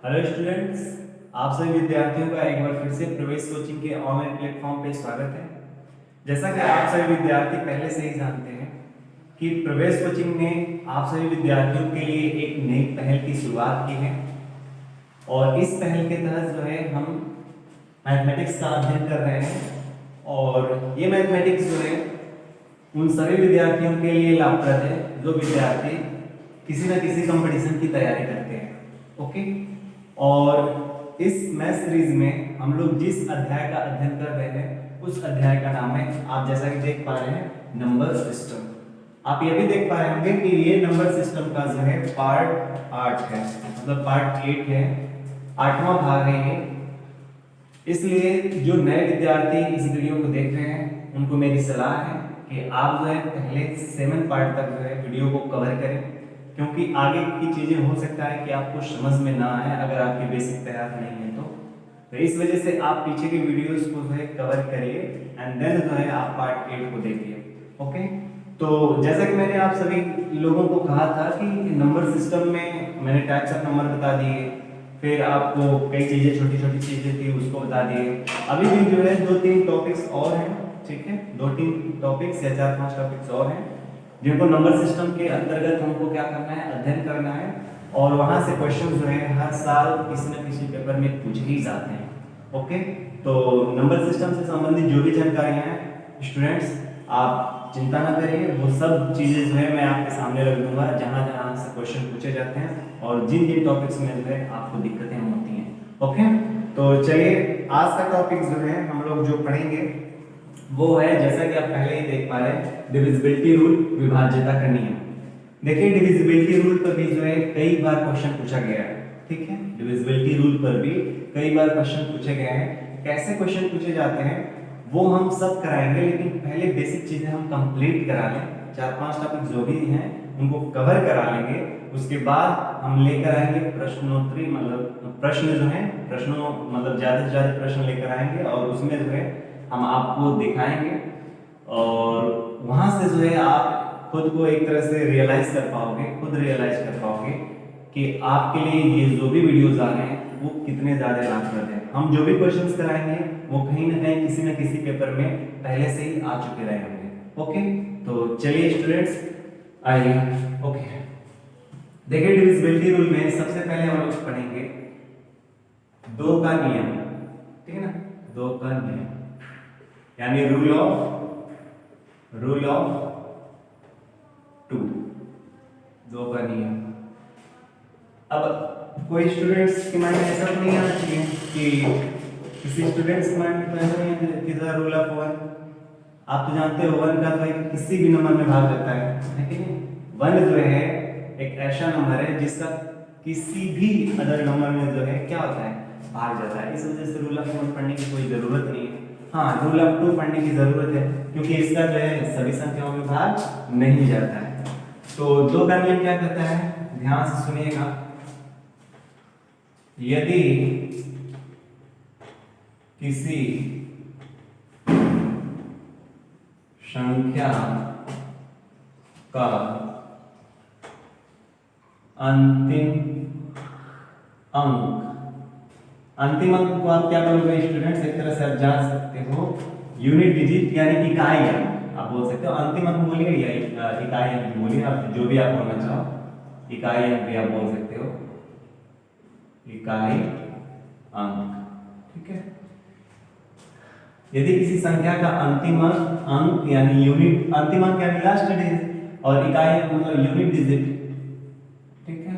Hello students, आप सभी विद्यार्थियों का एक बार फिर से प्रवेश कोचिंग के ऑनलाइन प्लेटफॉर्म पे स्वागत है। जैसा कि आप सभी विद्यार्थी पहले से ही जानते हैं कि प्रवेश कोचिंग ने आप सभी विद्यार्थियों के लिए एक नई पहल की शुरुआत की है और इस पहल के तहत जो है हम मैथमेटिक्स का अध्ययन कर रहे हैं और ये मैथमेटिक्स जो है उन सभी विद्यार्थियों के लिए लाभप्रद है जो विद्यार्थी किसी न किसी कंपटीशन की तैयारी करते हैं। ओके, और इस मैथ सीरीज में हम लोग जिस अध्याय का अध्ययन कर रहे हैं उस अध्याय का नाम है, आप जैसा कि देख पा रहे हैं, नंबर सिस्टम। आप ये भी देख पा रहे होंगे कि ये नंबर सिस्टम का जो है पार्ट 8 है, मतलब पार्ट 8 है, 8वां भाग है ये। इसलिए जो नए विद्यार्थी इस वीडियो को देख रहे हैं उनको मेरी सलाह है कि आप जो है पहले 7 पार्ट तक जो है वीडियो को कवर करें, क्योंकि आगे की चीजें हो सकता है कि आपको समझ में ना आए अगर आपकी बेसिक तैयार नहीं है तो इस वजह से आप पीछे के वीडियोस को जो है कवर करिए एंड देन जो है आप पार्ट 8 को देखिए। ओके, तो जैसा कि मैंने आप सभी लोगों को कहा था कि नंबर सिस्टम में मैंने टाइप्स ऑफ नंबर बता दिए, फिर आपको कई चीजें, छोटी छोटी चीजें थी उसको बता दिए। अभी भी जो है 2-3 टॉपिक्स और हैं, ठीक है, 2-3 टॉपिक्स या 4-5 टॉपिक्स और हैं जिनको नंबर सिस्टम के अंतर्गत हमको क्या करना है, अध्ययन करना है और वहां से क्वेश्चन जो है हर साल किसी न किसी पेपर में पूछे ही जाते हैं। ओके, तो नंबर सिस्टम से संबंधित जो भी जानकारियां हैं स्टूडेंट्स, आप चिंता ना करिए, वो सब चीजें जो है मैं आपके सामने रख दूंगा जहां जहां से क्वेश्चन पूछे जाते हैं और जिन जिन टॉपिक्स में जो है आपको दिक्कतें होती हैं। ओके, तो चलिए आज का टॉपिक जो है हम लोग जो पढ़ेंगे वो है, जैसा कि आप पहले ही देख पा रहे हैं, डिविजिबिलिटी रूल, विभाज्यता का नियम। देखिए डिविजिबिलिटी रूल पर भी जो है कई बार क्वेश्चन पूछा गया है, ठीक है, डिविजिबिलिटी रूल पर भी कई बार क्वेश्चन पूछे गए हैं। कैसे क्वेश्चन पूछे जाते हैं वो हम सब कराएंगे, लेकिन पहले बेसिक चीजें हम कंप्लीट करा लें, 4-5 टॉपिक जो भी हैं उनको कवर करा लेंगे। उसके बाद हम लेकर आएंगे प्रश्नोत्तरी, मतलब प्रश्न जो है, प्रश्नों मतलब ज्यादा से ज्यादा प्रश्न लेकर आएंगे और उसमें जो है हम आपको दिखाएंगे और वहां से जो है आप खुद को एक तरह से रियलाइज कर पाओगे, खुद रियलाइज कर पाओगे कि आपके लिए ये जो भी वीडियोस आ रहे हैं वो कितने ज्यादा लाभप्रद हैं। हम जो भी क्वेश्चंस कराएंगे वो कहीं ना कहीं किसी न किसी पेपर में पहले से ही आ चुके रहे होंगे। ओके, तो चलिए स्टूडेंट्स आइए। ओके, देखिए डिविजिबिलिटी रूल में सबसे पहले हम लोग पढ़ेंगे 2 का नियम, ठीक है ना, 2 का नियम यानी रूल ऑफ 2, 2 का नियम। अब कोई स्टूडेंट्स के माइंड में ऐसा तो नहीं आना चाहिए कि किसी स्टूडेंट्स के माइंड में ऐसा नहीं है कि रूल ऑफ 1, आप तो जानते हो 1 का भाई किसी भी नंबर में भाग जाता है कि नहीं। 1 जो है एक ऐसा नंबर है जिसका किसी भी अदर नंबर में जो है क्या होता है, भाग जाता है। इस वजह से रूल ऑफ 1 पढ़ने की कोई जरूरत नहीं है। हाँ, रूल ऑफ 2 पढ़ने की जरूरत है क्योंकि इसका जो है सभी संख्याओं में भाग नहीं जाता है। तो 2 का नियम क्या कहता है, ध्यान से सुनिएगा। यदि किसी संख्या का अंतिम अंक को आप क्या बोलोगे स्टूडेंट्स, एक तरह से आप जान सकते हो यूनिट डिजिट यानी इकाई अंक आप बोल सकते हो। अंतिम अंक बोलिए या इकाई अंक बोलिए, आप जो भी आप बोलना चाहो, इकाई अंक भी आप बोल सकते हो, इकाई अंक, ठीक है। यदि किसी संख्या का अंतिम अंक यानी यूनिट, अंतिम अंक यानी लास्ट डिजिट और इकाई अंक मतलब यूनिट डिजिट, ठीक है,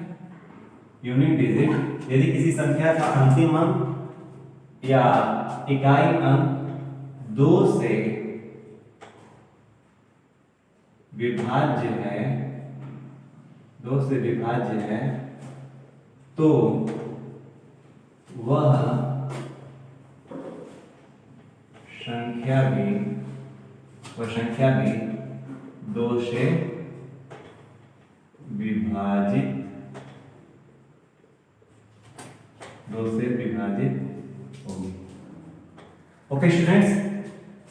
यूनिट डिजिट। यदि किसी संख्या का अंतिम अंक या इकाई अंक 2 से विभाज्य है, 2 से विभाज्य है, तो वह संख्या भी 2 से विभाजित होगी। ओके स्टूडेंट्स,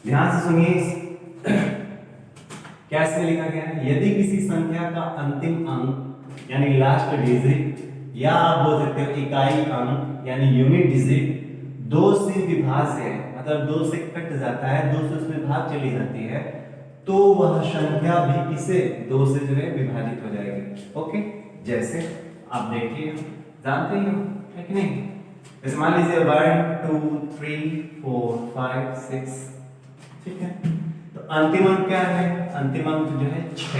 ध्यान से सुनिए कैसे लिखा गया है। यदि किसी संख्या का अंतिम अंक यानी लास्ट डिजिट या आप बोल सकते हो इकाई अंक यानी यूनिट डिजिट 2 से विभाज्य है, मतलब 2 से कट जाता है, 2 से उसमें भाग चली जाती है, तो वह संख्या भी किसे 2 से जो है विभाजित हो जाएगी। ओके, जैसे आप देखिए, जानते ही हो है कि नहीं? जैसे मान लीजिए 1 2 3 4 5 6, ठीक है। तो अंतिम अंक क्या है? अंतिम अंक जो है 6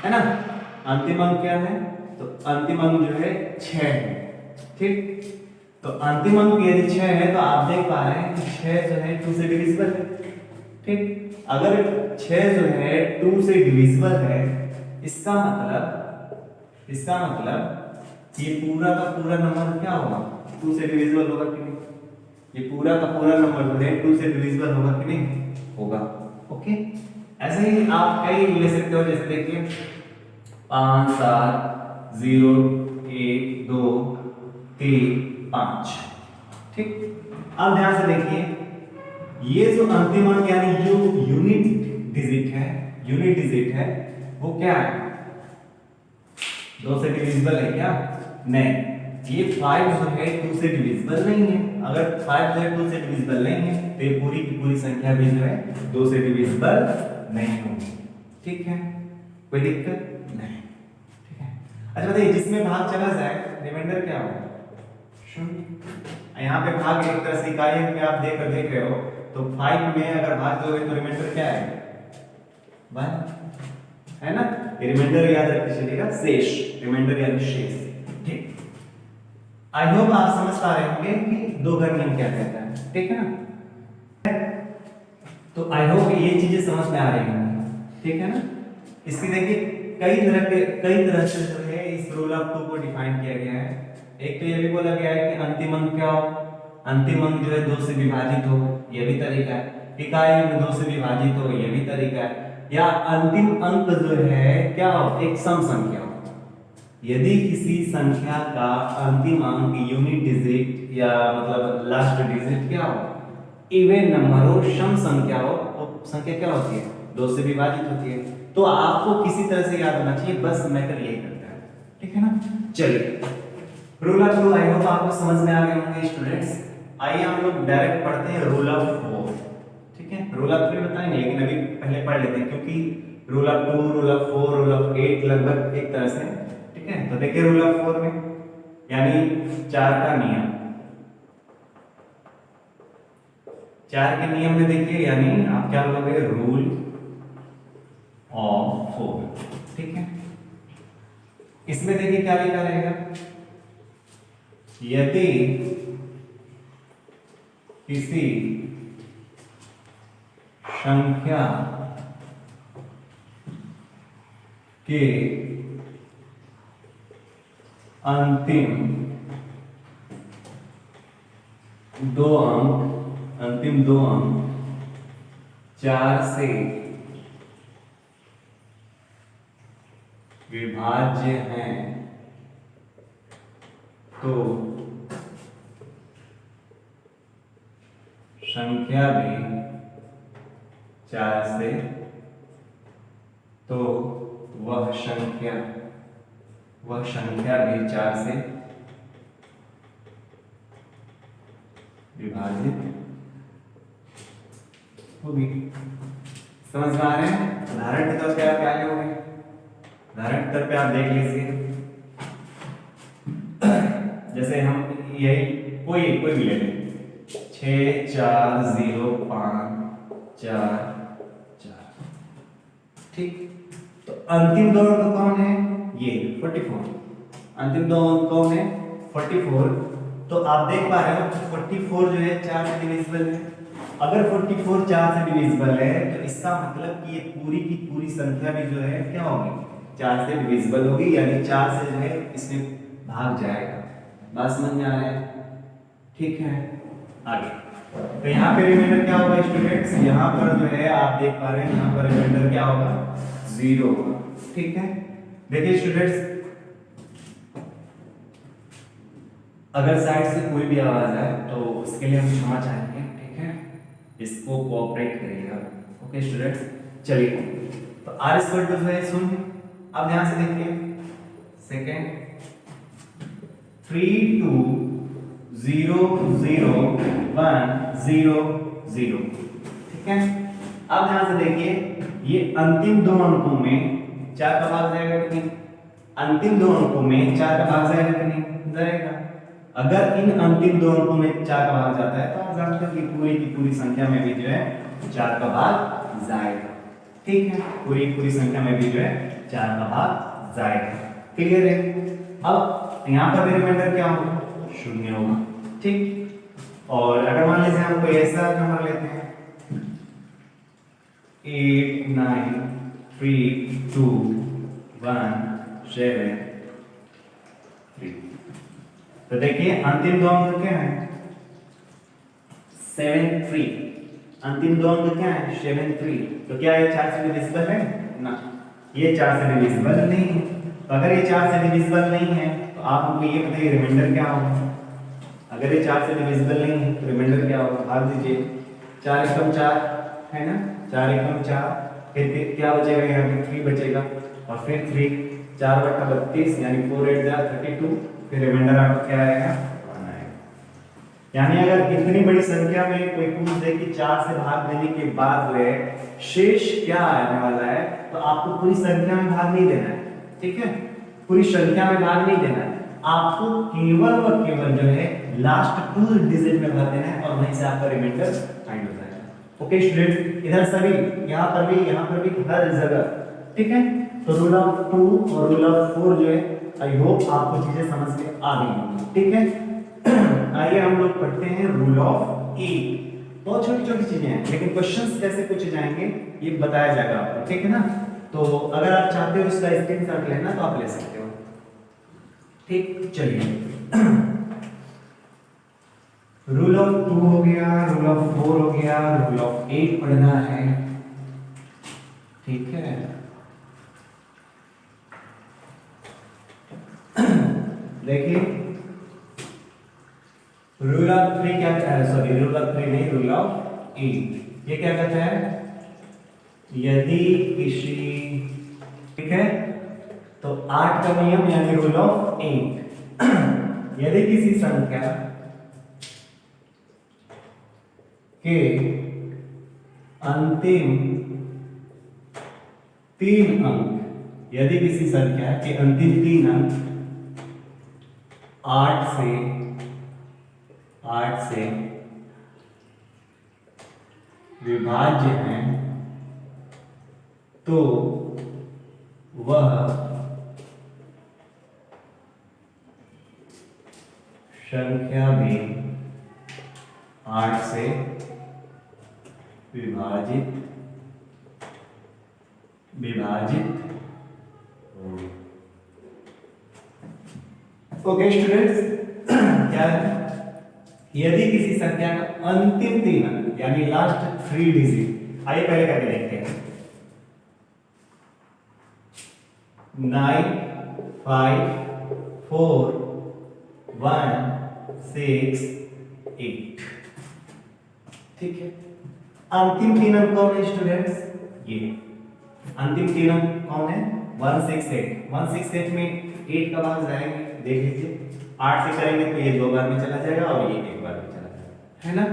है ना? अंतिम अंक क्या है? तो अंतिम अंक जो है 6 है, ठीक। तो अंतिम अंक यदि 6 है तो आप देख पा रहे हैं कि 6 जो है 2 से डिविजिबल है, ठीक। अगर 6 जो है 2 से डिविजिबल है, इसका मतलब ये पूरा का पूरा नंबर क्या होगा? 2 से डिविजिबल होगा कि नहीं? ये पूरा का पूरा नंबर जो है 2 से डिविजिबल होगा कि नहीं? होगा। ओके, ऐसे ही आप कई ले सकते हो, जैसे देखिए 5 7 0 1 2 3 5, ठीक। अब ध्यान से देखिए, ये जो अंतिम अंक यानी जो यूनिट डिजिट है वो क्या है? 2 से डिविजिबल है क्या? नहीं। ये 5 जो है 2 से डिविजिबल नहीं है। अगर 5 जो है 2 से डिविजिबल नहीं है तो ये पूरी की पूरी संख्या भी जो है 2 से डिविजिबल नहीं होगी, ठीक है। कोई दिक्कत नहीं, ठीक है। अच्छा बताइए, जिसमें भाग चला जाए रिमाइंडर क्या होगा? शून्य। यहाँ पे भाग एक तरह से इकाई में आप देख रहे हो, तो 5 में अगर भाग दोगे तो रिमाइंडर क्या है? 1 है ना? ये रिमाइंडर याद रखते चलिएगा, शेष, रिमाइंडर यानी शेष, ठीक। आई होप आप समझ पा रहे होंगे कि दो घन नियम क्या कहता है, ठीक है ना? तो आई होप ये चीजें समझ में आ रही होंगी, ठीक है ना? इसकी देखिए कई तरह से जो है इस रूल ऑफ 2 को डिफाइन किया गया है। एक तो ये भी बोला गया है कि अंतिम अंक क्या हो? अंतिम अंक जो है 2 से विभाजित हो, ये भी तरीका है। इकाई में 2 से विभाजित हो, ये भी तरीका है। या अंतिम अंक जो है क्या हो? एक सम संख्या हो। यदि किसी संख्या का अंतिम अंक यूनिट डिजिट या मतलब लास्ट डिजिट क्या हो? इवन नंबर हो, सम संख्या हो, तो संख्या क्या होती है? 2 से विभाजित होती है। तो आपको किसी तरह से याद होना चाहिए, बस मैटर यही करता है, ठीक है ना? चलिए, रूल ऑफ 2 आई होप आपको समझ में आ गए होंगे स्टूडेंट्स। आइए हम लोग डायरेक्ट पढ़ते हैं रूल ऑफ 4, ठीक है। रूल ऑफ 3 बताएंगे, लेकिन अभी पहले पढ़ लेते हैं, क्योंकि rule of 2, rule of 4, rule of 8 लगभग एक तरह से, ठीक है। तो देखिए रूल ऑफ 4 में यानी 4 का नियम, 4 के नियम में देखिए, यानी आप क्या बोलोगे? रूल ऑफ 4, ठीक है। इसमें देखिए क्या लिखा रहेगा? यदि किसी संख्या के अंतिम दो अंक 4 से विभाज्य हैं, तो संख्या भी 4 से, तो वह संख्या भी 4 से विभाजित होगी। समझ में आ रहे हैं? उदाहरण के तौर पे आप क्या लोगे? उदाहरण के तौर पे आप देख लीजिए, जैसे हम यही कोई भी ले लें, 6 4 0 5 4 4, ठीक। तो अंतिम दो अंक कौन है? ये 44। अंतिम दो अंक कौन है? 44। तो आप देख पा रहे हो 44 जो है 4 से डिविजिबल है। अगर 44 4 से डिविजिबल है तो इसका मतलब कि ये पूरी की पूरी संख्या भी जो है क्या होगी? 4 से डिविजिबल होगी, यानी 4 से जो है इसमें भाग जाएगा। बात समझ में आ रहा है? ठीक है, आगे। तो यहाँ पे रिमाइंडर क्या होगा स्टूडेंट्स? यहाँ पर जो है आप देख पा रहे हैं, यहाँ पर रिमाइंडर क्या होगा? 0 होगा, ठीक है। देखिए स्टूडेंट्स, अगर साइड से कोई भी आवाज आए तो उसके लिए हम क्षमा चाहेंगे, ठीक है। इसको कोऑपरेट करिएगा, ओके स्टूडेंट्स। चलिए, तो r स्क्वायर जो है शून्य। अब ध्यान से देखिए, सेकेंड 32001000। ठीक है, अब ध्यान से देखिए, ये अंतिम दो अंकों में 4 का भाग जाएगा कि नहीं? अंतिम दो अंकों में 4 का भाग जाएगा कि नहीं? जाएगा। अगर इन अंतिम दो अंकों में 4 का भाग जाता है तो आप जानते हो कि पूरी की पूरी संख्या में भी जो है 4 का भाग जाएगा। ठीक है, पूरी पूरी संख्या में भी जो है 4 का भाग जाएगा। क्लियर है? अब यहाँ पर भी रिमाइंडर क्या होगा? 0 होगा। ठीक, और अगर मान लीजिए हम कोई ऐसा नंबर लेते हैं 8 9 3 2 1 7 3, तो देखिए अंतिम दो अंक क्या है? 7 3। अंतिम दो अंक क्या है? 7 3। तो क्या ये 4 से डिविजिबल है? ना, ये 4 से डिविजिबल नहीं है। तो अगर ये 4 से डिविजिबल नहीं है तो आप हमको ये बताइए रिमाइंडर क्या होगा? अगर ये 4 से डिविजिबल नहीं है तो रिमाइंडर क्या होगा? भाग दीजिए। 4 एकम 4 है ना, 4 एकम 4, फिर क्या बचेगा? यहाँ पे 3 बचेगा, और फिर 3 4 बटा 32 यानी 4 8 जा 32, फिर रिमाइंडर आपका क्या आएगा? 1 आएगा। यानी अगर इतनी बड़ी संख्या में कोई पूछ दे कि 4 से भाग देने के बाद जो है शेष क्या आने वाला है, तो आपको पूरी संख्या में भाग नहीं देना है। ठीक है, पूरी संख्या में भाग नहीं देना है, आपको केवल और केवल जो है लास्ट 2 डिजिट में भाग देना है, और वहीं से आपका रिमाइंडर फाइंड हो जाएगा। ओके स्टूडेंट्स, इधर सभी, यहाँ पर भी हर जगह। ठीक है, तो रूल ऑफ 2 और रूल ऑफ 4 जो है आई होप आपको चीजें समझ में आ गई होंगी। ठीक है, आइए हम लोग पढ़ते हैं रूल ऑफ 8। बहुत छोटी छोटी चीजें हैं, लेकिन क्वेश्चंस कैसे पूछे जाएंगे ये बताया जाएगा आपको। ठीक है ना, तो अगर आप चाहते हो इसका स्क्रीनशॉट लेना तो आप ले सकते हो। ठीक, चलिए रूल ऑफ 2 हो गया, रूल ऑफ 4 हो गया, रूल ऑफ 8 पढ़ना है। ठीक है, देखिए रूल ऑफ 3 क्या कहता है? सॉरी, रूल ऑफ 3 नहीं, रूल ऑफ 8 ये क्या कहता है? यदि किसी, ठीक है, तो 8 का नियम यानी रूल ऑफ 8 यदि किसी संख्या के अंतिम 3 अंक, यदि किसी संख्या के अंतिम 3 अंक 8 से विभाज्य हैं तो वह संख्या भी 8 से विभाजित होगी। ओके स्टूडेंट्स, क्या है? यदि किसी संख्या का अंतिम 3 अंक यानी लास्ट 3 डिजिट, आइए पहले करके देखते हैं। 9 5 4 1 6 8। ठीक है, अंतिम 3 अंक कौन है स्टूडेंट्स? ये अंतिम 3 अंक कौन है? 168। 168 में 8 का भाग जाएंगे, देख लीजिए। 8 से करेंगे तो ये 2 बार में चला जाएगा और ये 1 बार में चला जाएगा, है ना।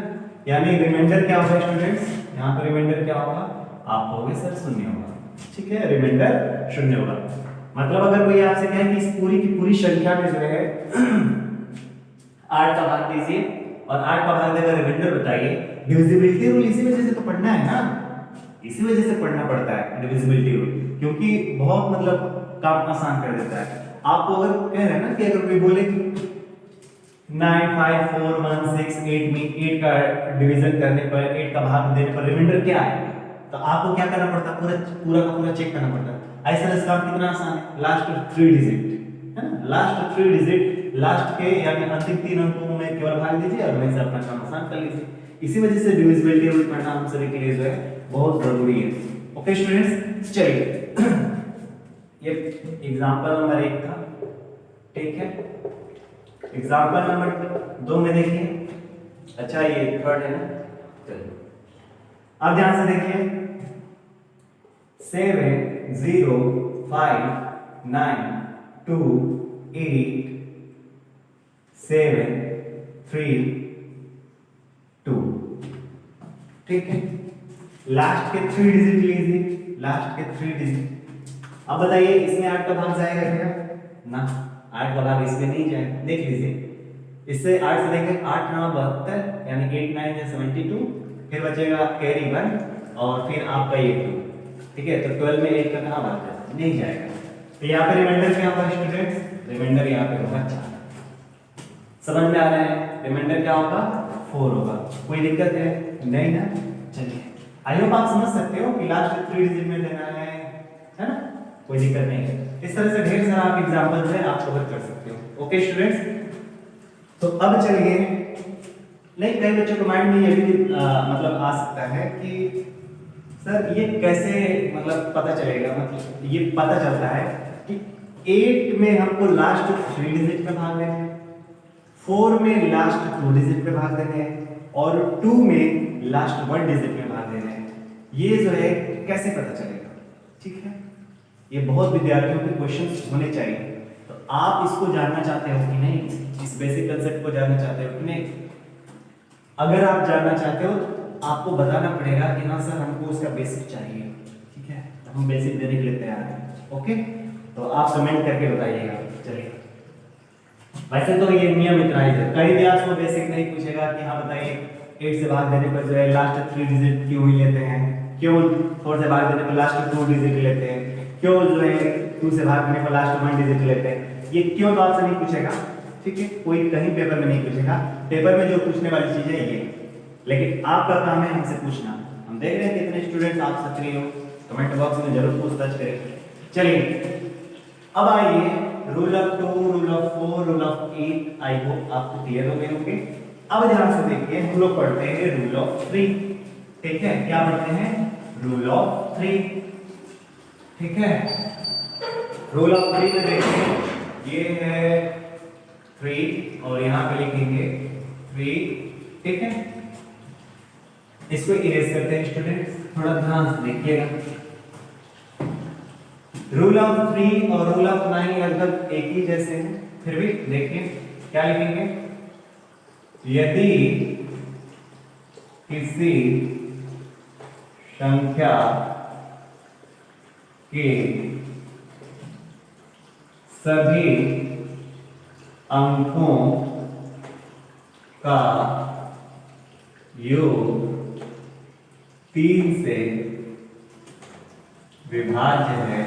यानी रिमाइंडर क्या होगा स्टूडेंट्स? यहाँ पर रिमाइंडर क्या होगा? आप कहोगे सर 0 होगा। ठीक है, रिमाइंडर 0 होगा। मतलब अगर कोई आपसे कहे कि इस पूरी की पूरी संख्या में जो है 8 का भाग दीजिए और 8 का भाग देकर रिमाइंडर बताइए, डिविजिबिलिटी रूल इसी वजह से तो पढ़ना है ना, इसी वजह से पढ़ना पड़ता है डिविजिबिलिटी रूल, क्योंकि बहुत मतलब काम आसान कर देता है। आपको अगर कह रहे हैं ना कि अगर कोई बोले कि 9 5 4 1 6 8 में 8 का डिवीजन करने पर, 8 का भाग देने पर रिमाइंडर क्या आएगा, तो आपको क्या करना पड़ता है? पूरा का पूरा चेक करना पड़ता है। ऐसा इसका कितना आसान है, लास्ट 3 डिजिट है ना, लास्ट 3 डिजिट लास्ट के यानी अंतिम 3 अंकों में केवल भाग दीजिए और वहीं से अपना काम आसान कर लीजिए। इसी वजह से डिविजिबिलिटी रूल पढ़ना हम सभी के लिए जो है बहुत जरूरी है। ओके स्टूडेंट्स, चलिए ये एग्जांपल नंबर 1 था। ठीक है, एग्जांपल नंबर 2 में देखिए, अच्छा ये थर्ड है ना, चलिए अब ध्यान से देखिए। 7 0 5 9 2 8 7 3 2। ठीक है, लास्ट के 3 डिजिट लीजिए, लास्ट के 3 डिजिट। अब बताइए इसमें 8 का भाग जाएगा क्या? ना, 8 का भाग इसमें नहीं जाएगा। देख लीजिए, इससे 8 से देखें, 8 9 72, यानी 8 9 या 72, फिर बचेगा कैरी 1 और फिर आपका ये 2। ठीक है, तो 12 में 8 का कहाँ भाग जाएगा? नहीं जाएगा। तो यहाँ पे रिमाइंडर क्या होगा स्टूडेंट्स? रिमाइंडर यहाँ पे होगा 4। समझ में आ रहा है? रिमाइंडर क्या होगा? 4 होगा। कोई दिक्कत है? नहीं ना? चलिए, आई होप आप समझ सकते हो कि लास्ट 3 डिजिट में देना है ना? कोई दिक्कत नहीं है। इस तरह से ढेर सारा आप एग्जांपल जो है आप कवर कर सकते हो। ओके स्टूडेंट्स, तो अब चलिए, नहीं कई बच्चों के माइंड में ये भी मतलब आ सकता है कि सर ये कैसे मतलब पता चलेगा, मतलब ये पता चलता है कि 8 में हमको लास्ट 3 डिजिट पे भाग देना है, 4 में लास्ट 2 डिजिट पे भाग देने हैं और 2 में लास्ट 1 डिजिट पे भाग देने हैं। ये जो है कैसे पता चलेगा? ठीक है, ये बहुत विद्यार्थियों के क्वेश्चंस होने चाहिए। तो आप इसको जानना चाहते हो कि नहीं, इस बेसिक कंसेप्ट को जानना चाहते हो कि नहीं? अगर आप जानना चाहते हो तो आपको बताना पड़ेगा कि हाँ सर हमको उसका बेसिक चाहिए। ठीक है, तो हम बेसिक देने के लिए तैयार हैं। ओके, तो आप कमेंट करके बताइएगा। चलिए, वैसे तो ये नियम इतना ही है, कहीं भी आपको बेसिक नहीं पूछेगा कि हाँ बताइए 8 से भाग देने पर जो है लास्ट 3 डिजिट क्यों ही लेते हैं, क्यों 4 से भाग देने पर लास्ट 2 डिजिट लेते हैं, क्यों जो है 2 से भाग देने पर लास्ट 1 डिजिट लेते हैं। ये क्यों तो आपसे नहीं पूछेगा। ठीक है, कोई कहीं पेपर में नहीं पूछेगा। पेपर में जो पूछने वाली चीज है ये, लेकिन आपका काम है हमसे पूछना। हम देख रहे हैं कितने स्टूडेंट आप सक्रिय हो, कमेंट बॉक्स में जरूर पूछताछ करें। चलिए, अब आइए rule of 2, rule of 4, rule of 8 I hope आपको क्लियर हो गए होंगे। अब ध्यान से देखिए, हम लोग पढ़ते हैं रूल ऑफ 3। ठीक है, क्या पढ़ते हैं? Rule of 3। ठीक है, रूल ऑफ 3 में देखिए ये है 3 और यहाँ पे लिखेंगे 3। ठीक है, इसको इरेज करते हैं स्टूडेंट्स, थोड़ा ध्यान से देखिएगा। रूल ऑफ 3 और रूल ऑफ 9 लगभग एक ही जैसे हैं, फिर भी देखिए क्या लिखेंगे। यदि किसी संख्या के सभी अंकों का योग 3 से विभाज्य है,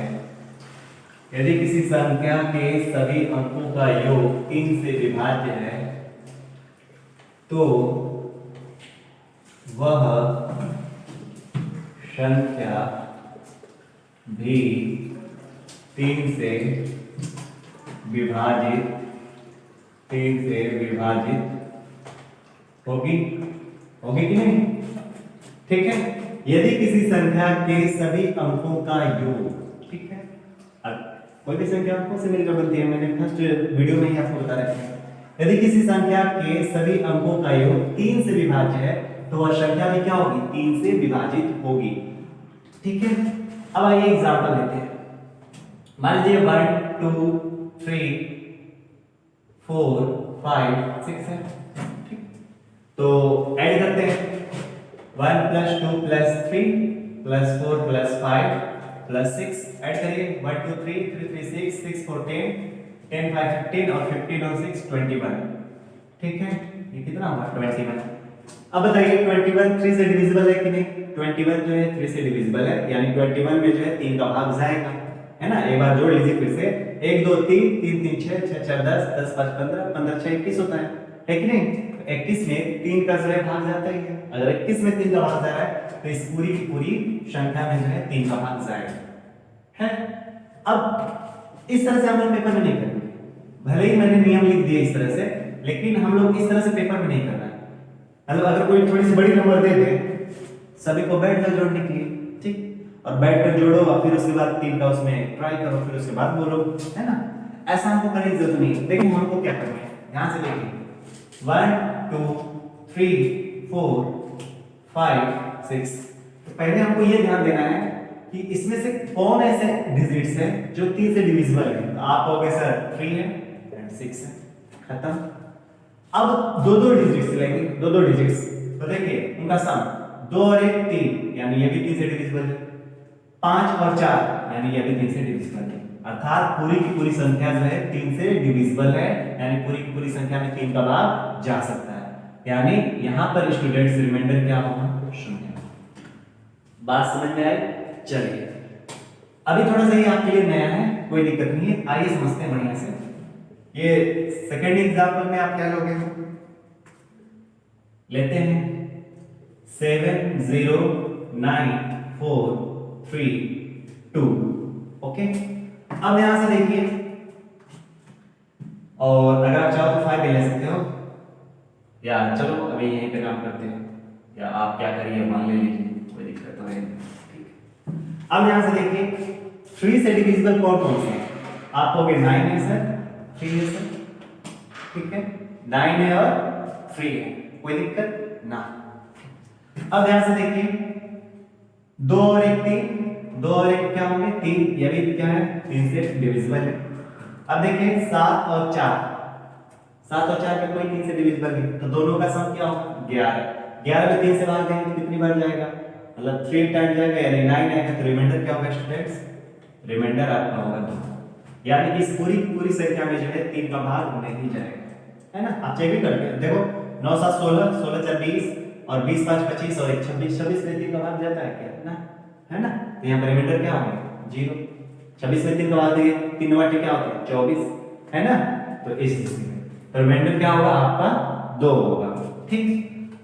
यदि किसी संख्या के सभी अंकों का योग 3 से विभाज्य है, तो वह संख्या भी 3 से विभाजित होगी कि नहीं? ठीक है, यदि किसी संख्या के सभी अंकों का योग, ठीक है, कोई भी संख्या अंकों से मिलकर बनती है, मैंने फर्स्ट वीडियो में ही आपको बता रखा है। यदि किसी संख्या के सभी अंकों का योग 3 से विभाज्य है, तो वह संख्या भी क्या होगी? 3 से विभाजित होगी। ठीक है, अब आइए एग्जांपल लेते हैं। मान लीजिए 1 2 3 4 5 6 है। ठीक, तो ऐड करते हैं। 1 + 2 + 3 + 4 + 5 + 6 ऐड करिए। 1 2 3 3 3 6 6 4 10 10 5 15 और 15 और 6 21। ठीक है, ये कितना हुआ? 21। अब बताइए 21 3 से डिविजिबल है कि नहीं? 21 जो है 3 से डिविजिबल है, यानी 21 में जो है 3 का भाग जाएगा, है ना? एक बार जोड़ लीजिए फिर से। 1 2 3 3 3 6 6 4 10 10 5 15 15 6 21 होता है कि नहीं? 21 में 3 का जो है भाग जाता ही है। अगर 21 में 3 का भाग जा रहा है तो इस पूरी की पूरी संख्या में जो है 3 का भाग जाएगा, है? अब इस तरह से हम लोग पेपर में नहीं करेंगे, भले ही मैंने नियम लिख दिए इस तरह से, लेकिन हम लोग इस तरह से पेपर में नहीं करना है। मतलब अगर कोई थोड़ी सी बड़ी नंबर दे दे, सभी को बैठ कर जोड़ने के लिए, ठीक, और बैठ कर जोड़ो और फिर उसके बाद 3 का उसमें ट्राई करो, फिर उसके बाद बोलो, है ना? ऐसा हमको करने की जरूरत नहीं। देखिए हमको क्या करना है, ध्यान से देखिए। 1 2 3 4 5 6। तो पहले हमको ये ध्यान देना है कि इसमें से कौन ऐसे डिजिट्स हैं जो 3 से डिविजिबल है। तो आप कहोगे सर 3 है एंड 6 है, खत्म। अब दो दो डिजिट्स लेंगे, दो दो डिजिट्स, तो देखिए उनका सम 2 और 1 3, यानी ये भी 3 से डिविजिबल है। 5 और 4, यानी ये भी 3 से डिविजिबल है। अर्थात पूरी की पूरी संख्या जो है 3 से डिविजिबल है, यानी पूरी की पूरी संख्या में 3 का भाग जा सकता है, यानी यहां पर स्टूडेंट्स रिमाइंडर क्या होगा, 0। बात समझ में आई? चलिए अभी थोड़ा सा ये आपके लिए नया है, कोई दिक्कत नहीं है, आइए समझते हैं बढ़िया से। ये सेकंड एग्जांपल में आप क्या लोगे, लेते हैं 7 0 9 4 3 2। ओके, अब यहां से देखिए, और अगर आप चाहो तो 5 भी ले सकते हो, या चलो अभी यहीं पे काम करते हैं, या आप क्या करिए मान ले लीजिए, कोई दिक्कत तो है। ठीक है, अब यहां से देखिए 3 से डिविजिबल कौन कौन से हैं, आप कहोगे 9 है सर, 3 है सर, ठीक है, 9 है और 3 है, कोई दिक्कत ना। अब यहां से देखिए 2 और 1 3, 2 और 1 क्या होंगे 3, ये भी क्या है 3 से डिविजिबल है। अब देखिए 7 और 4, 7 और 4 का कोई 3 से डिविजिबल नहीं, तो दोनों का सम क्या होगा 11, 11 में 3 से भाग देंगे तो कितनी बार जाएगा, मतलब 3 टाइम जाएगा, यानी 9 आएगा, तो रिमाइंडर क्या होगा स्टूडेंट्स, रिमाइंडर आपका होगा 2, यानी इस पूरी पूरी संख्या में जो है 3 का भाग नहीं जाएगा, है ना। आप चेक भी करके देखो, 9 7 16, 16 4 20, और 20 5 25 और 1 26, 26 में 3 का भाग जाता है क्या, ना, है ना। तो यहाँ पर रिमाइंडर क्या होगा 0, 26 में 3 का भाग दिए, 3 9 क्या होता है 24, है ना। तो इस स्थिति में तो रिमाइंडर क्या होगा आपका 2 होगा। ठीक,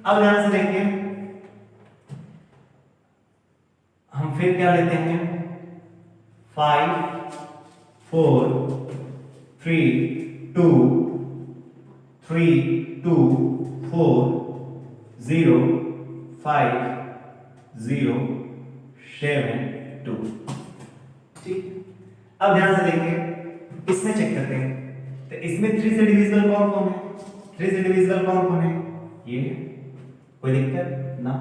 अब ध्यान से देखिए, हम फिर क्या लेते हैं 5 4 3 2 3 2 4 0 5 0 7 2। ठीक, अब ध्यान से देखिए, इसमें चेक करते हैं, तो इसमें 3 से डिविजिबल कौन कौन है, 3 से डिविजिबल कौन कौन है, ये, कोई दिक्कत ना।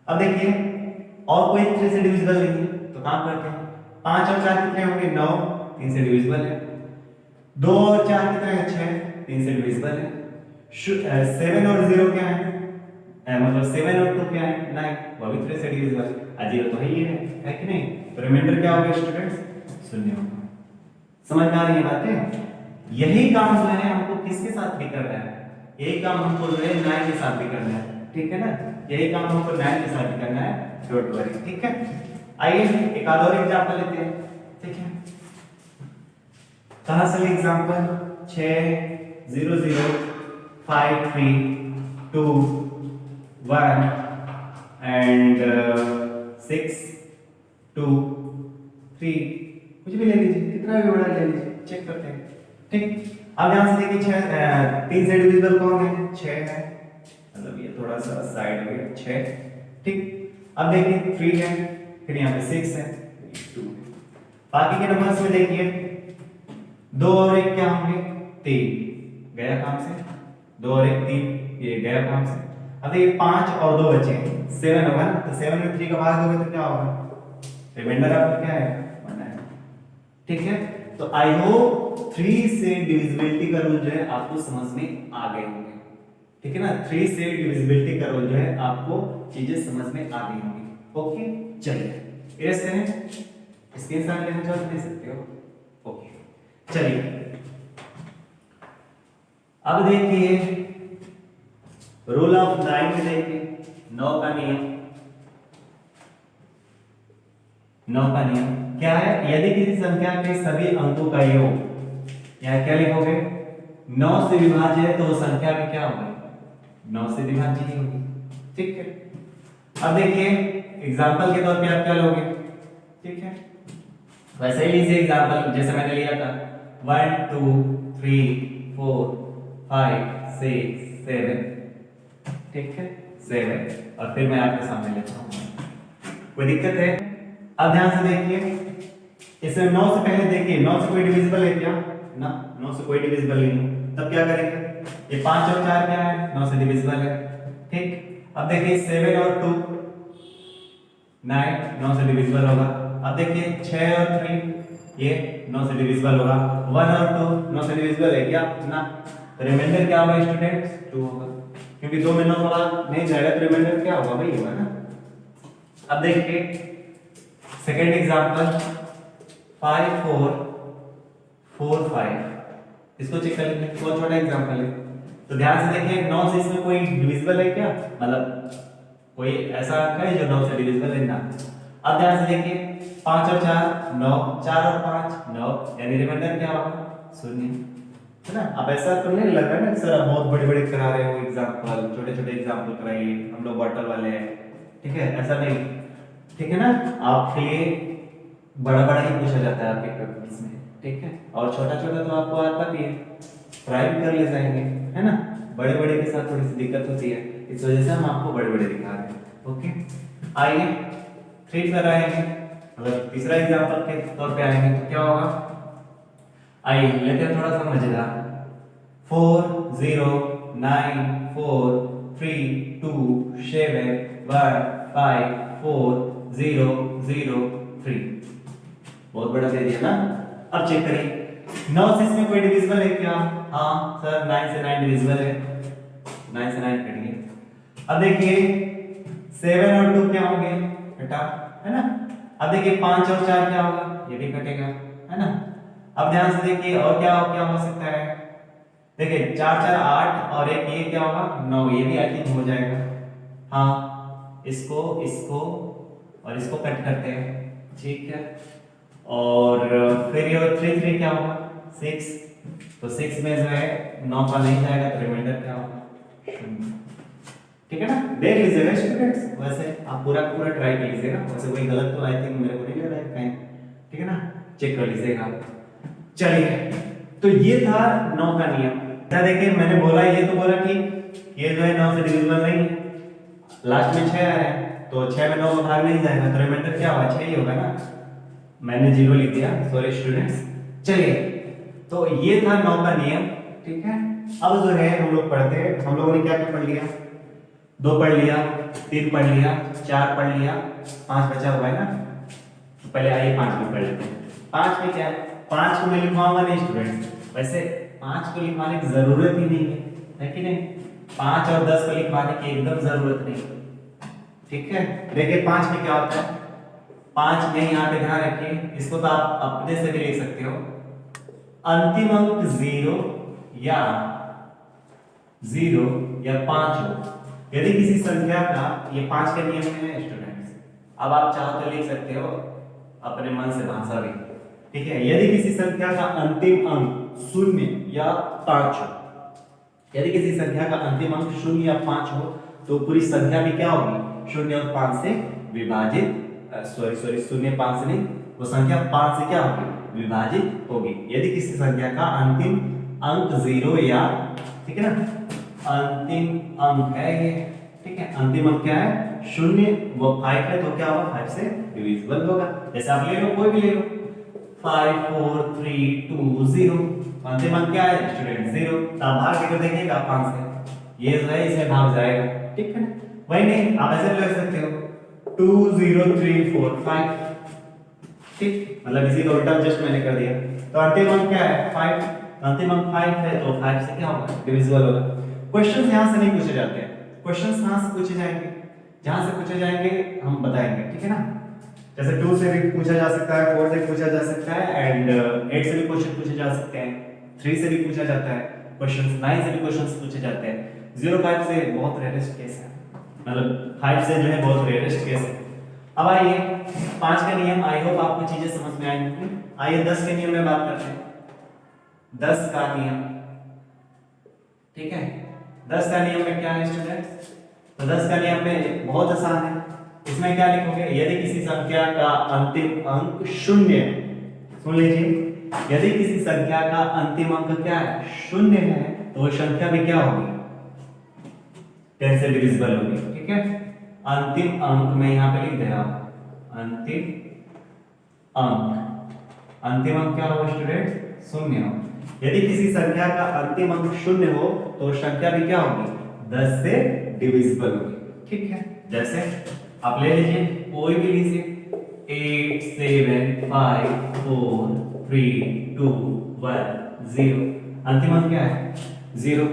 अब देखिए और कोई 3 से डिविजिबल नहीं है, तो काम करते हैं, 5 और 4 कितने होंगे 9, 3 से डिविजिबल है। 2 और 4 कितने हैं 6, 3 से डिविजिबल है। 7 और 0 क्या है, मतलब 7 और 2 क्या है 9, वो भी 3 से डिविजिबल है, 0 तो है ही है कि नहीं। तो रिमाइंडर क्या होगा स्टूडेंट्स, 0 होगा। समझ में आ रही है बातें? यही काम जो है हमको किसके साथ भी करना है, यही काम हमको जो है 9 के साथ भी करना है, ठीक है ना, यही काम हमको 9 के साथ भी करना है, डोंट वरी, ठीक है। आइए एक आध और एग्जांपल लेते हैं, ठीक है। कहां से एग्जांपल 6 0 0 5 3 2 1 एंड 6 2 3, कुछ भी ले लीजिए, कितना भी बड़ा ले लीजिए, चेक करते हैं। ठीक, अब यहां से देखिए 3 से डिविजिबल कौन है 6 है, मतलब ये थोड़ा सा साइड हो गया 6। ठीक, अब देखिए 3 है, फिर यहाँ पे 6 है, 2 है। बाकी के नंबर्स में देखिए 2 और 1 क्या होंगे 3, गया काम से, 2 और 1 3, ये गया काम से। अब देखिए 5 और 2 बचे 7 होगा ना, तो 7 में 3 का भाग दोगे तो क्या होगा, रिमाइंडर आपका क्या है 1 है, ठीक है। तो आई होप 3 से डिविजिबिलिटी का रूल जो है आपको समझ में आ गए होंगे, ठीक है ना। 3 से डिविजिबिलिटी का रूल जो है आपको चीजें समझ में आ गई होंगी। ओके, चलिए ऐसे हैं, स्क्रीनशॉट लेना चाहो तो ले सकते हो। ओके, चलिए अब देखिए रूल ऑफ 9 में देखिए 9 का नियम, 9 का नियम क्या है, यदि किसी संख्या के सभी अंकों का योग, यहां क्या लिखोगे 9 से विभाज्य है, तो वो संख्या भी क्या होगी 9 से विभाज्य ही होगी, ठीक है। अब देखिए एग्जांपल के तौर पे आप क्या लोगे, ठीक है, वैसे ही लीजिए एग्जांपल जैसे मैंने लिया था 1 2 3 4 5 6 7, ठीक है 7, और फिर मैं आपके सामने लेता हूं, कोई दिक्कत है। अब ध्यान से देखिए, इसमें 9 से पहले देखिए 9 से कोई डिविजिबल है क्या, ना 9 से कोई डिविजिबल नहीं, तब क्या करेंगे, ये 5 और 4 क्या है 9 से डिविजिबल है, ठीक। अब देखिए 7 और 2 9, 9 से डिविजिबल होगा। अब देखिए 6 और 3 ये 9 से डिविजिबल होगा। 1 और 2 9 से डिविजिबल है क्या, ना, तो रिमाइंडर क्या होगा स्टूडेंट्स? 2 होगा, क्योंकि 2 में 9 वाला नहीं जाएगा तो रिमाइंडर क्या होगा? वही होगा ना। अब देखिए सेकंड एग्जांपल 5 4 4 5, इसको चेक कर लेते हैं, बहुत छोटा एग्जांपल है। तो ध्यान से देखिए 9 से इसमें कोई डिविजिबल है क्या? मतलब कोई ऐसा अंक है जो 9 से डिविजिबल है ना। अब ध्यान से देखिए 5 और 4 9, 4 और 5 9, यानी रिमाइंडर क्या होगा? 0, है ना। अब ऐसा तो नहीं लग रहा है ना सर आप बहुत बड़े बड़े करा रहे हो एग्जांपल, छोटे छोटे एग्जांपल कराइए, हम लोग बॉटल वाले हैं, ठीक है, ऐसा नहीं, ठीक है ना। आपके लिए बड़ा बड़ा ही पूछा जाता है आपके पेपर्स में, ठीक है, और छोटा छोटा तो आपको आता भी है, ट्राई भी कर ले जाएंगे, है ना। बड़े बड़े के साथ थोड़ी सी दिक्कत होती है, इस वजह से हम आपको बड़े बड़े दिखा रहे हैं। ओके, आइए 3 पर आएंगे, मतलब तीसरा एग्जांपल के तौर पे आएंगे तो क्या होगा? आइए लेते हैं थोड़ा सा मजेदार। 4 0 9 4 3 2 7 1 5 4 0 0 3, बहुत बड़ा दे दिया ना। अब चेक करिए 9 से इसमें कोई डिविजिबल है क्या? हाँ सर 9 से 9 डिविजिबल है, 9 से 9 कट गए। अब देखिए 7 और 2 क्या होंगे बेटा, है ना। अब देखिए 5 और 4 क्या होगा? ये भी कटेगा, है ना। अब ध्यान से देखिए और क्या हो सकता है? देखिए 4 4 8 और एक ये क्या होगा? 9, ये भी आई थिंक हो जाएगा। हाँ इसको इसको और इसको कट करते हैं, ठीक है। और फिर ये 3 3 क्या होगा? 6, तो 6 में जो है 9 का नहीं जाएगा तो रिमाइंडर क्या होगा? 0, ठीक है ना। देख लीजिएगा स्टूडेंट्स, वैसे आप पूरा पूरा ट्राई कर लीजिएगा, वैसे कोई गलत तो आई थिंक मेरे को नहीं लग रहा है कहीं, ठीक है ना, चेक कर लीजिएगा। चलिए तो ये था 9 का नियम। देखिए मैंने बोला, ये तो बोला कि ये जो है 9 से डिविजिबल नहीं है, लास्ट में 6 आ रहा है तो 6 में 9 का भाग नहीं जाएगा तो रिमाइंडर क्या होगा? 6 ही होगा ना। मैंने 0 लिख दिया, सॉरी स्टूडेंट्स। चलिए तो ये था 9 का नियम, ठीक है। अब जो है हम लोग पढ़ते हैं, हम लोगों ने क्या क्या पढ़ लिया? 2 पढ़ लिया, 3 पढ़ लिया, 4 पढ़ लिया, 5 बचा हुआ है ना। तो पहले आइए 5 भी पढ़ लेते हैं। 5 में क्या है? 5 को मैं लिखवाऊंगा नहीं स्टूडेंट्स, वैसे 5 को लिखवाने की जरूरत ही नहीं है कि नहीं? 5 और 10 को लिखवाने की एकदम जरूरत नहीं, ठीक है। देखिए 5 में क्या होता है? 5 में यहाँ पे ध्यान रखिए, इसको तो आप अपने से भी लिख सकते हो, अंतिम अंक 0 या 5 हो। यदि किसी संख्या का, ये 5 का नियम है स्टूडेंट्स, अब आप चाहो तो लिख सकते हो अपने मन से भाषा भी, ठीक है। यदि किसी संख्या का अंतिम अंक 0 या 5 हो, यदि किसी संख्या का अंतिम अंक 0 या 5 हो तो पूरी संख्या भी क्या होगी? 0 और 5 से विभाजित, सॉरी 0 5 से नहीं, वो संख्या 5 से क्या होगी? विभाजित होगी। यदि किसी संख्या का अंतिम अंक 0 या, ठीक है ना, अंतिम अंक है ये, ठीक है, अंतिम अंक क्या है? 0, वो 5 है तो क्या होगा? 5 से डिविजिबल होगा। जैसे आप ले लो, कोई भी ले लो, 5 4 3 2 0, अंतिम अंक क्या है स्टूडेंट? 0, तो आप भाग के देखिएगा 5 से, ये जो है इसमें भाग जाएगा, ठीक है। वही नहीं, आप ऐसे लिख सकते हो 2 0 3 4 5, ठीक, मतलब इसी का उल्टा जस्ट मैंने कर दिया। तो अंतिम अंक क्या है? 5, अंतिम अंक 5 है तो 5 से क्या होगा? डिविजिबल होगा। क्वेश्चंस यहां से नहीं पूछे जाते हैं, क्वेश्चंस कहां से पूछे जाएंगे? जहां से पूछे जाएंगे हम बताएंगे, ठीक है ना। जैसे 2 से भी पूछा जा सकता है, 4 से भी पूछा जा सकता है, एंड 8 से भी क्वेश्चन पूछे जा सकते हैं, 3 से भी पूछा जाता है क्वेश्चंस, 9 से भी क्वेश्चंस पूछे जाते हैं, 0 5 से बहुत रेयरेस्ट केस है, मतलब 5 से जो है बहुत रेयरेस्ट केस है। अब आइए 5 का नियम, आई होप आपको चीजें समझ में आएंगी। आइए 10 के नियम में बात करते हैं। 10 का नियम, ठीक है, 10 का नियम में क्या है स्टूडेंट्स? तो 10 का नियम में बहुत आसान है, इसमें क्या लिखोगे? यदि किसी संख्या का अंतिम अंक 0 है, सुन लीजिए, यदि किसी संख्या का अंतिम अंक क्या है? 0 है, तो वो संख्या भी क्या होगी? 10 से डिविजिबल होगी, ठीक है। अंतिम अंक में यहां पे लिख दे रहा हूं, अंतिम अंक, अंतिम अंक क्या होगा स्टूडेंट्स? 0 हो। यदि किसी संख्या का अंतिम अंक 0 हो तो संख्या भी क्या होगी? 10 से डिविजिबल होगी, ठीक है। जैसे आप ले लीजिए, कोई भी लीजिए, 8 7 5 4 3 2 1 0, अंतिम अंक क्या है? 0,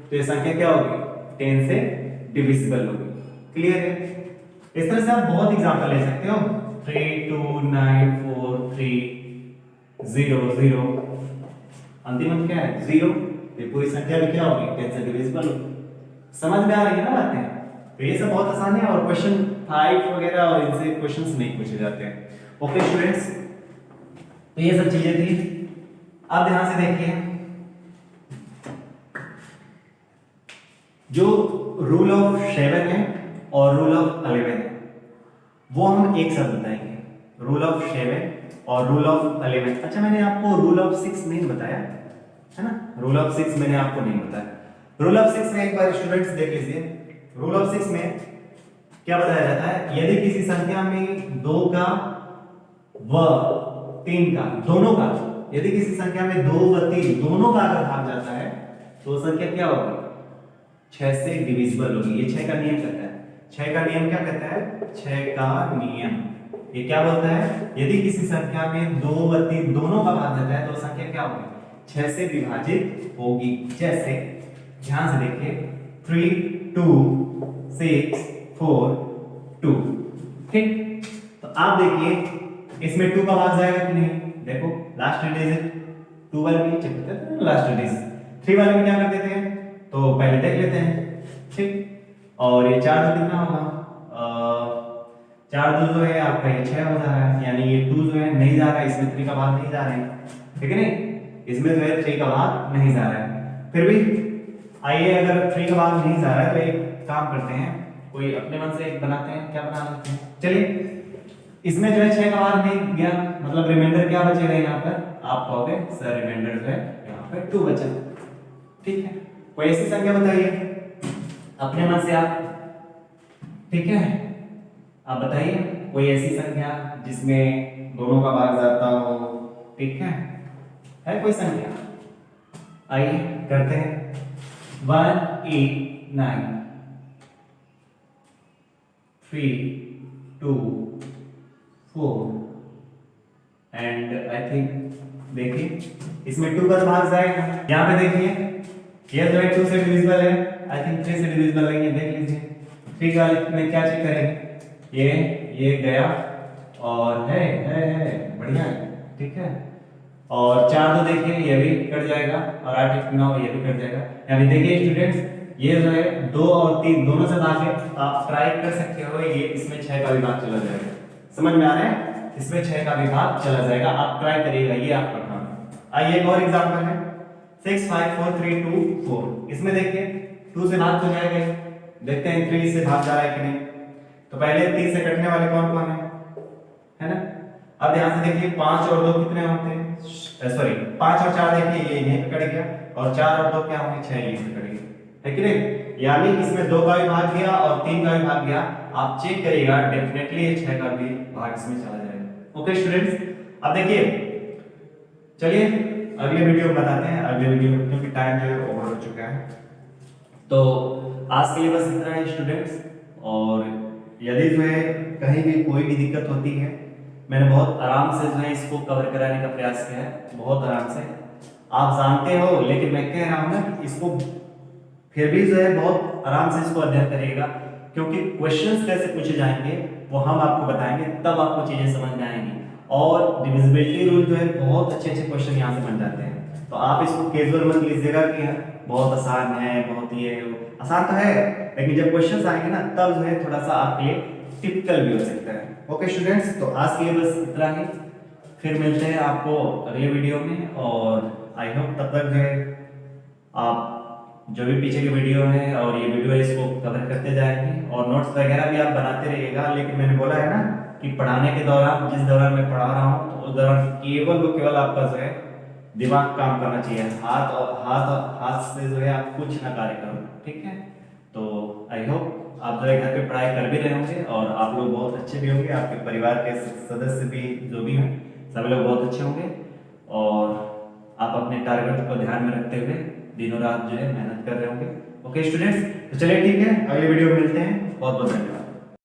तो ये संख्या क्या होगी 10 से डिविजिबल होगी। क्लियर है? इस तरह से आप बहुत एग्जांपल ले सकते हो, 3 2 9 4 3 0 0, अंतिम अंक क्या है 0, ये पूरी संख्या भी क्या होगी 10 से डिविजिबल होगी। समझ में आ रही है ना बातें? तो ये सब बहुत आसान है और क्वेश्चन 5 वगैरह और इनसे क्वेश्चंस नहीं पूछे जाते हैं। ओके स्टूडेंट्स, तो ये सब चीजें थी। अब ध्यान से देखिए, जो रूल ऑफ 7 है और रूल ऑफ 11 है वो हम एक साथ बताएंगे, रूल ऑफ 7 और रूल ऑफ 11। अच्छा, मैंने आपको रूल ऑफ 6 नहीं बताया है ना, रूल ऑफ 6 मैंने आपको नहीं बताया। रूल ऑफ 6 में एक बार स्टूडेंट्स देख लीजिए, रूल ऑफ 6 में क्या बताया जाता है, यदि किसी संख्या में 2 का व 3 का दोनों का, यदि किसी संख्या में 2 व 3 दोनों का अगर भाग जाता है तो वो संख्या क्या होगी 6 से डिविजिबल होगी। ये 6 का नियम कहता है, 6 का नियम क्या कहता है, 6 का नियम ये क्या बोलता है, यदि किसी संख्या में 2 व 3 दोनों का भाग जाता है तो संख्या क्या होगी 6 से विभाजित होगी। जैसे ध्यान से देखिए, 3 2 6 4 2, ठीक। तो आप देखिए इसमें 2 का भाग जाएगा कि नहीं, देखो लास्ट डिजिट 2 वाले में चेक करते हैं, लास्ट डिजिट 3 वाले में क्या कर देते हैं, तो पहले देख लेते हैं, ठीक। और ये 4 2 कितना होगा, 4 2 जो है आपका ये 6 हो जा रहा है, यानी ये 2 जो है नहीं जा रहा है, इसमें 3 का भाग नहीं जा रहा है, ठीक है नहीं, इसमें जो है 3 का भाग नहीं जा रहा है। फिर भी आइए, अगर 3 का भाग नहीं जा रहा है तो एक काम करते हैं, कोई अपने मन से एक बनाते हैं, क्या बना लेते हैं, चलिए इसमें जो है 6 का भाग नहीं गया, मतलब रिमाइंडर क्या बचेगा यहाँ पर, आप कहोगे सर रिमाइंडर जो है यहाँ पर 2 बचा, ठीक है। कोई ऐसी संख्या बताइए अपने मन से आप, ठीक है, आप बताइए कोई ऐसी संख्या जिसमें दोनों का भाग जाता हो, ठीक है कोई संख्या, आइए करते हैं। 1 8 9 3 2 4 एंड आई थिंक, देखिए इसमें 2 का भाग जाएगा, यहाँ पे देखिए ये जो है 2 से डिविजिबल है, आई थिंक 3 से डिविजिबल नहीं है, देख लीजिए 3 का में क्या चेक करेंगे, ये गया और है बढ़िया है, ठीक है। और 4 2 देखिए ये भी कट जाएगा और 8 1 9 ये भी कट जाएगा, यानी देखिए स्टूडेंट्स ये जो है 2 और 3 दोनों से भाग है, आप ट्राई कर सकते हो, ये इसमें 6 का भी भाग चला जाएगा, समझ में आ रहा है, इसमें 6 का भी भाग चला जाएगा, आप ट्राई करिएगा, ये आपका काम। आइए एक और एग्जांपल है, 6 5 4 3 2 4, इसमें देखिए 2 से भाग तो जाएगा, देखते हैं 3 से भाग जा रहा है कि नहीं, तो पहले 3 से कटने वाले कौन कौन है ना। अब ध्यान से देखिए 5 और 2 कितने होते हैं, सॉरी 5 और 4 देखिए ये यहीं पे कट गया, और 4 और 2 क्या होंगे 6 यहीं पे कट गए, है कि नहीं, यानी इसमें 2 का भी भाग गया और 3 का भी भाग गया, आप चेक करिएगा डेफिनेटली ये 6 का भी भाग इसमें चला जाएगा। ओके स्टूडेंट्स, अब देखिए चलिए अगले वीडियो में बताते हैं, अगले वीडियो में, क्योंकि टाइम जो है ओवर हो चुका है। तो आज के लिए बस इतना है स्टूडेंट्स, और यदि जो है कहीं भी कोई भी दिक्कत होती है, मैंने बहुत आराम से जो है इसको कवर कराने का प्रयास किया है, बहुत आराम से, आप जानते हो, लेकिन मैं कह रहा हूँ ना कि इसको फिर भी जो है बहुत आराम से इसको अध्ययन करिएगा, क्योंकि क्वेश्चंस कैसे पूछे जाएंगे वो हम आपको बताएंगे, तब आपको चीजें समझ में आएंगी, और डिविजिबिलिटी रूल जो है बहुत अच्छे क्वेश्चन यहाँ से बन जाते हैं, तो आप इसको कैजुअल मत लीजिएगा कि बहुत आसान है, बहुत ये आसान तो है, लेकिन जब क्वेश्चंस आएंगे ना तब जो है थोड़ा सा आपके लिए टिपिकल भी हो सकता है। ओके स्टूडेंट्स, तो आज के लिए बस इतना ही, फिर मिलते हैं आपको अगले वीडियो में, और आई होप तब तक जो है आप जो भी पीछे के वीडियो है और ये वीडियो है इसको कवर करते जाएंगे, और नोट्स वगैरह भी आप बनाते रहिएगा, लेकिन मैंने बोला है ना कि पढ़ाने के दौरान, जिस दौरान मैं पढ़ा रहा हूँ, तो उस दौरान केवल आपका जो है दिमाग काम करना चाहिए, हाथ से जो है आप कुछ ना कार्य करो, ठीक है। तो आई होप आप जो है घर पे पढ़ाई कर भी रहे होंगे, और आप लोग बहुत अच्छे भी होंगे, आपके परिवार के सदस्य भी जो भी हैं सभी लोग बहुत अच्छे होंगे, और आप अपने टारगेट को ध्यान में रखते हुए दिनों रात जो है मेहनत कर रहे होंगे। ओके स्टूडेंट्स, तो चलिए ठीक है, अगले वीडियो में मिलते हैं, बहुत बहुत धन्यवाद।